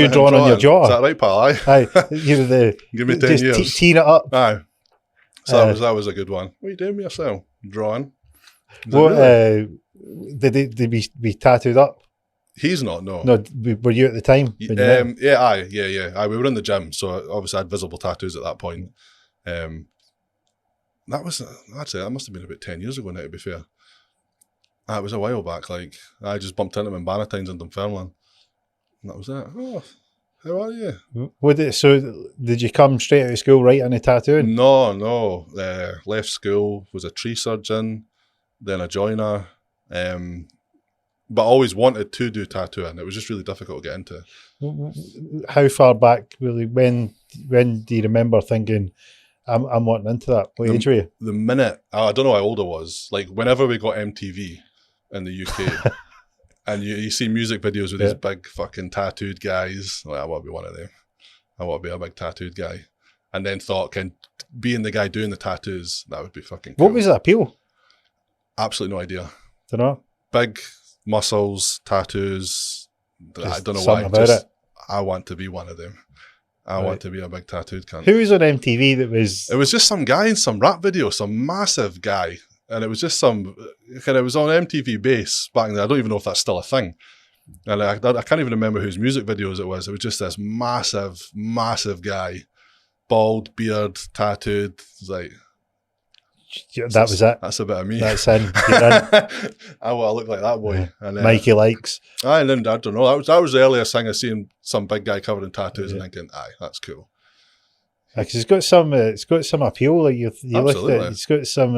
You're drawing on your jotter. Is that right, pal? Aye. Aye, you were the Give me 10 just years. teeing it up. Aye. So that was a good one. What are you doing with yourself? Drawing. What did he be tattooed up? He's not, no. No, were you at the time? When you met him? Yeah. Aye, we were in the gym, so obviously I had visible tattoos at that point. That was actually that must have been about 10 years ago now. To be fair, it was a while back. Like I just bumped into him in Bannatynes in Dunfermline, and that was it. Oh, how are you? So did you come straight out of school right into tattooing? No. Left school, was a tree surgeon, then a joiner. But I always wanted to do tattooing. It was just really difficult to get into. How far back really? When do you remember thinking, I'm wanting into that? What age were you? The minute, I don't know how old I was, like whenever we got MTV in the UK and you see music videos with these big fucking tattooed guys, like, I want to be one of them. I want to be a big tattooed guy. And then thought, being the guy doing the tattoos, that would be fucking cool. What was the appeal? Absolutely no idea. Don't know. Big muscles, tattoos. I don't know why. About it. I want to be one of them. I want to be a big tattooed cunt. Who was on MTV that was... It was just some guy in some rap video, some massive guy. And it was just some... It was on MTV Base back then. I don't even know if that's still a thing. And I can't even remember whose music videos it was. It was just this massive, massive guy. Bald, beard, tattooed. It was like... That was it. That's a bit of me. That's in. You're in. I want to look like that boy. Yeah. And, Mikey likes. And then, I don't know. That was the earliest thing I seen some big guy covered in tattoos and thinking, aye, that's cool. Because it's got some appeal. Like you look at it, it's got some.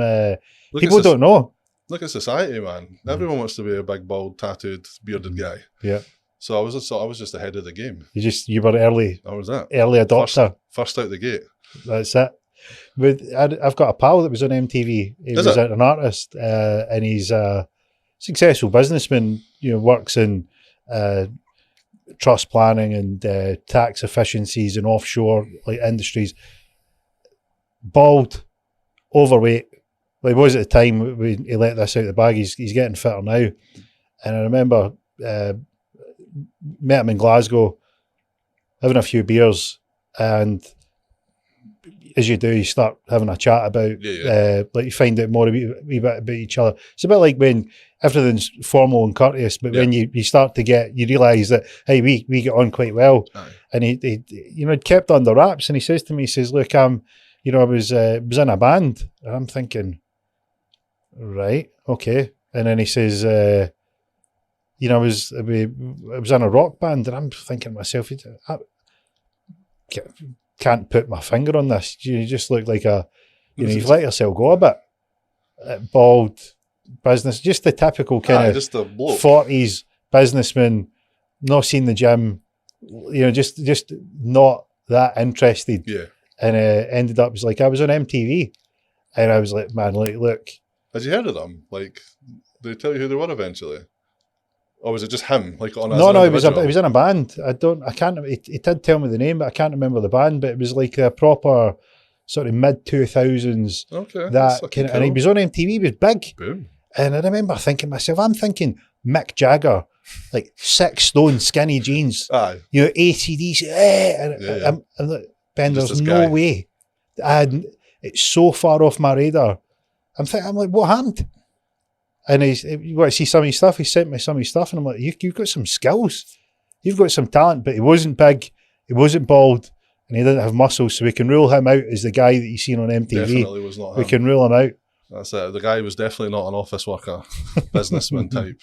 People don't know. Look at society, man. Everyone wants to be a big, bald, tattooed, bearded guy. Yeah. So I was just ahead of the game. You were early. That was it. Early adopter. First out the gate. That's it. But I've got a pal that was on MTV. He was an artist, and he's a successful businessman. You know, works in trust planning and tax efficiencies and offshore like industries. Bald, overweight. Well, he was at the time when he let this out of the bag. He's getting fitter now. And I remember met him in Glasgow, having a few beers, and as you do, you start having a chat about, like you find out more a wee bit about each other. It's a bit like when everything's formal and courteous, but when you start to you realise that, hey, we get on quite well. Aye. And he kept under wraps, and he says to me, he says, look, I was in a band, and I'm thinking, right, okay. And then he says, I was in a rock band, and I'm thinking to myself, I can't put my finger on this. You just look like you've let yourself go a bit. Bald, business, just the typical kind of 40s businessman, not seen the gym, just not that interested. Yeah. And ended up, was like, I was on MTV, and I was like, man, look. Had you heard of them? Like, did they tell you who they were eventually? Or was it just him? Like on No, he was in a band. He did tell me the name, but I can't remember the band. But it was like a proper sort of mid-2000s. Okay. And he was on MTV, he was big. Boom. And I remember thinking myself, I'm thinking Mick Jagger, like 6 stone, skinny jeans. Aye. AC/DC. And I'm like, Ben, there's no way. It's so far off my radar. I'm like, what happened? And you want to see some of his stuff? He sent me some of his stuff, and I'm like, you've got some skills. You've got some talent, but he wasn't big, he wasn't bald, and he didn't have muscles, so we can rule him out as the guy that you've seen on MTV. Definitely was not him. We can rule him out. That's it. The guy was definitely not an office worker, businessman type.